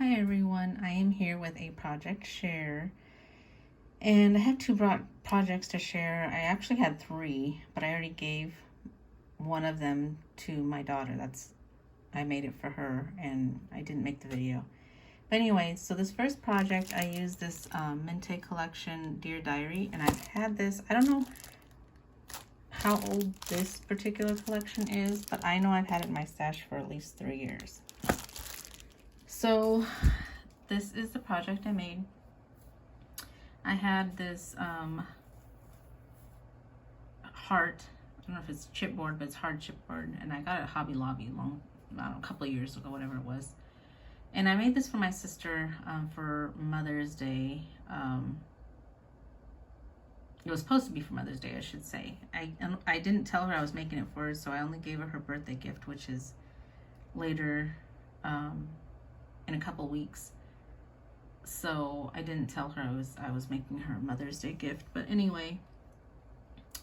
Hi everyone, I am here with a project share, and I have two projects to share. I actually had three, but I already gave one of them to my daughter. I made it for her, and I didn't make the video. But anyway, so this first project, I used this Mente Collection Dear Diary, and I've had this, I don't know how old this particular collection is, but I know I've had it in my stash for at least 3 years. So this is the project I made. I had this heart, I don't know if it's chipboard, but it's hard chipboard, and I got it at Hobby Lobby a couple of years ago, whatever it was. And I made this for my sister for Mother's Day. It was supposed to be for Mother's Day, I should say. I didn't tell her I was making it for her, so I only gave her her birthday gift, which is later in a couple weeks. So I didn't tell her I was making her a Mother's Day gift. But anyway,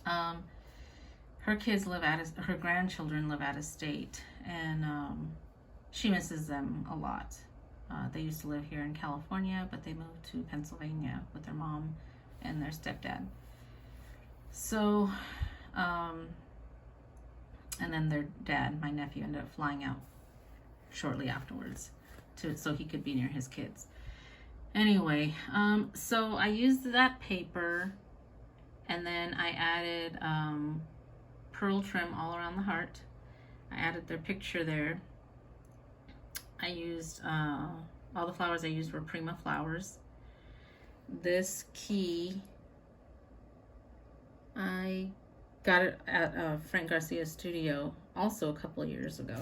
her kids her grandchildren live out of state, and she misses them a lot. They used to live here in California, but they moved to Pennsylvania with their mom and their stepdad. So, and then their dad, my nephew, ended up flying out shortly afterwards so he could be near his kids. Anyway, so I used that paper, and then I added pearl trim all around the heart. I added their picture there. I used all the flowers I used were Prima flowers. This key, I got it at Frank Garcia's studio also a couple of years ago.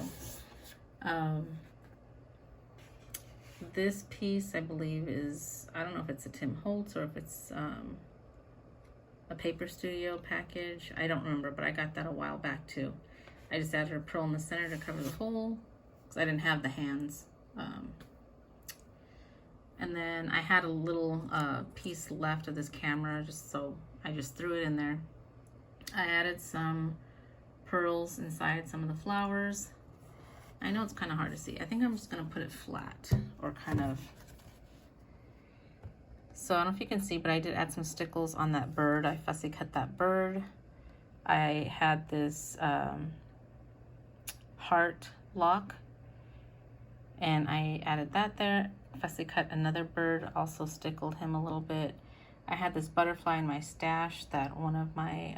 This piece, I believe, is, I don't know if it's a Tim Holtz or if it's a Paper Studio package. I don't remember, but I got that a while back too. I just added a pearl in the center to cover the hole because I didn't have the hands. And then I had a little piece left of this camera, so I just threw it in there. I added some pearls inside some of the flowers. I know it's kind of hard to see. I think I'm just going to put it flat, or kind of. So I don't know if you can see, but I did add some stickles on that bird. I fussy cut that bird. I had this heart lock, and I added that there. Fussy cut another bird, also stickled him a little bit. I had this butterfly in my stash that one of my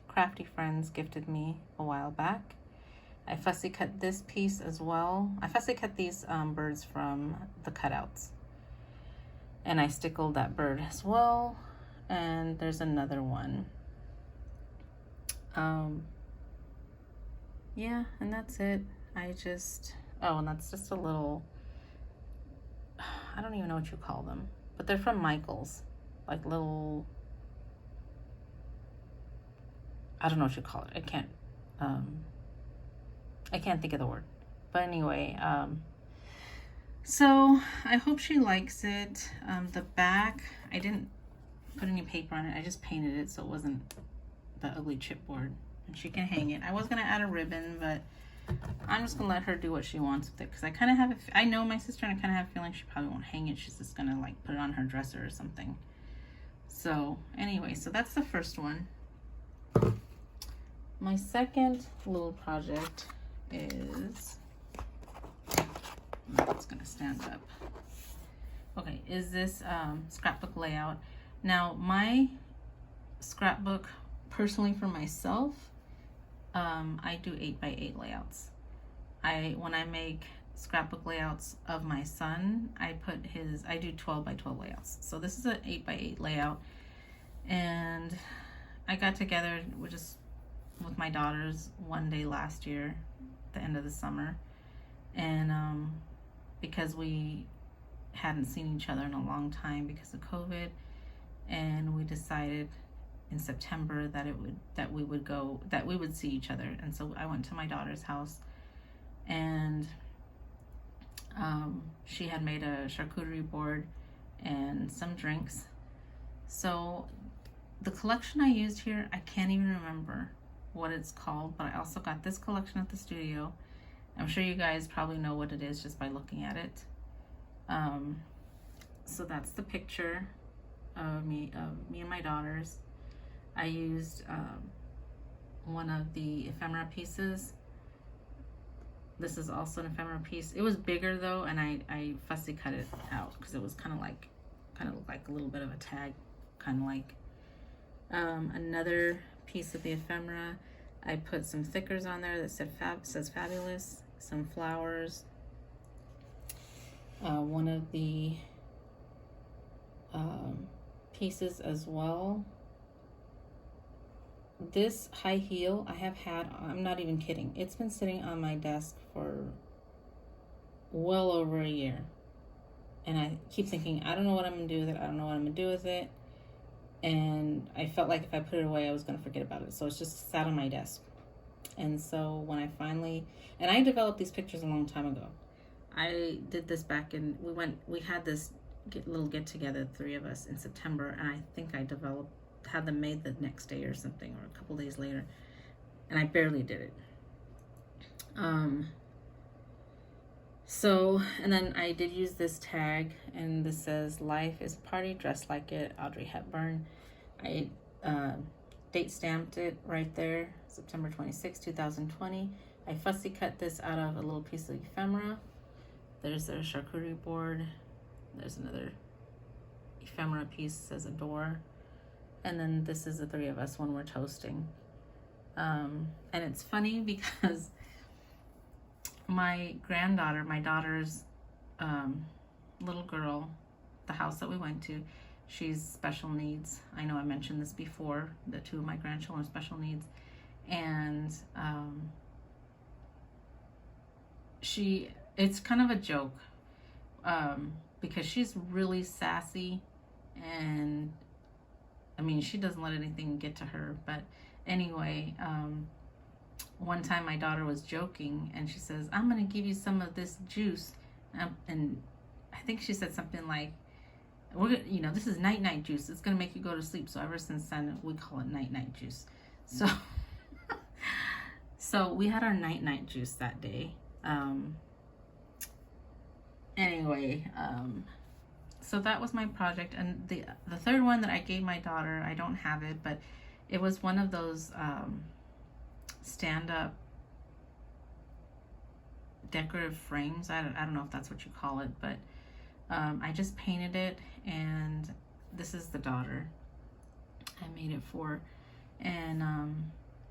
crafty friends gifted me a while back. I fussy cut this piece as well. I fussy cut these birds from the cutouts. And I stickled that bird as well. And there's another one. Yeah, and that's it. And that's just a little, I don't even know what you call them, but they're from Michael's. Like little, I don't know what you call it. I can't think of the word. But anyway, so I hope she likes it. The back, I didn't put any paper on it. I just painted it so it wasn't the ugly chipboard. And she can hang it. I was going to add a ribbon, but I'm just going to let her do what she wants with it. Because I kind of have, I know my sister, and I kind of have a feeling she probably won't hang it. She's just going to like put it on her dresser or something. So anyway, so that's the first one. My second little project is, it's gonna stand up. Okay, is this scrapbook layout. Now my scrapbook, personally for myself, I do 8x8 layouts. When I make scrapbook layouts of my son, I do 12x12 layouts. So this is an 8x8 layout, and I got together with my daughters one day last year, the end of the summer, and because we hadn't seen each other in a long time because of COVID, and we decided in September that we would see each other. And so I went to my daughter's house, and she had made a charcuterie board and some drinks. So the collection I used here, I can't even remember what it's called, but I also got this collection at the studio. I'm sure you guys probably know what it is just by looking at it. So that's the picture of me and my daughters. I used one of the ephemera pieces. This is also an ephemera piece. It was bigger though, and I fussy cut it out because it was kind of looked like a little bit of a tag, kind of like another piece of the ephemera. I put some thickers on there that says fabulous, some flowers. One of the pieces as well. This high heel I have had, I'm not even kidding, it's been sitting on my desk for well over a year. And I keep thinking, I don't know what I'm going to do with it. I don't know what I'm going to do with it. And I felt like if I put it away, I was going to forget about it. So it's just sat on my desk. And so when I finally, and I developed these pictures a long time ago. I did this back in, we had this little get together, three of us, in September. And I think I had them made the next day or something, or a couple days later. And I barely did it. So, and then I did use this tag, and this says, "Life is a party, dress like it, Audrey Hepburn." I date stamped it right there, September 26, 2020. I fussy cut this out of a little piece of ephemera. There's a charcuterie board. There's another ephemera piece, says "Adore." And then this is the three of us when we're toasting. And it's funny because my granddaughter, my daughter's little girl, the house that we went to, she's special needs. I know I mentioned this before, the two of my grandchildren are special needs. And it's kind of a joke because she's really sassy, and I mean, she doesn't let anything get to her. But anyway, one time my daughter was joking, and she says, "I'm going to give you some of this juice." And I think she said something like, this is night-night juice. It's going to make you go to sleep. So ever since then, we call it night-night juice. So, so we had our night-night juice that day. Anyway, so that was my project. And the third one that I gave my daughter, I don't have it, but it was one of those stand-up decorative frames. I don't know if that's what you call it, but I just painted it, and this is the daughter I made it for. And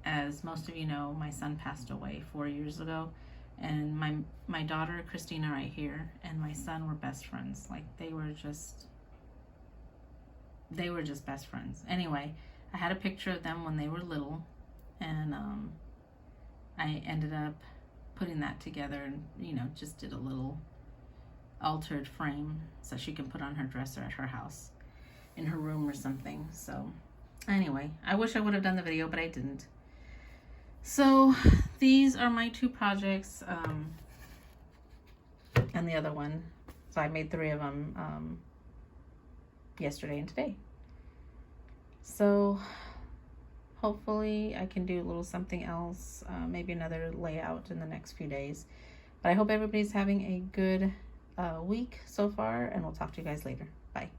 as most of you know, my son passed away 4 years ago, and my daughter Christina right here and my son were best friends. Like they were just best friends. Anyway, I had a picture of them when they were little, and I ended up putting that together, and just did a little altered frame so she can put on her dresser at her house, in her room or something. So anyway, I wish I would have done the video, but I didn't. So these are my two projects, and the other one. So I made three of them yesterday and today. So hopefully I can do a little something else, maybe another layout in the next few days. But I hope everybody's having a good week so far, and we'll talk to you guys later. Bye.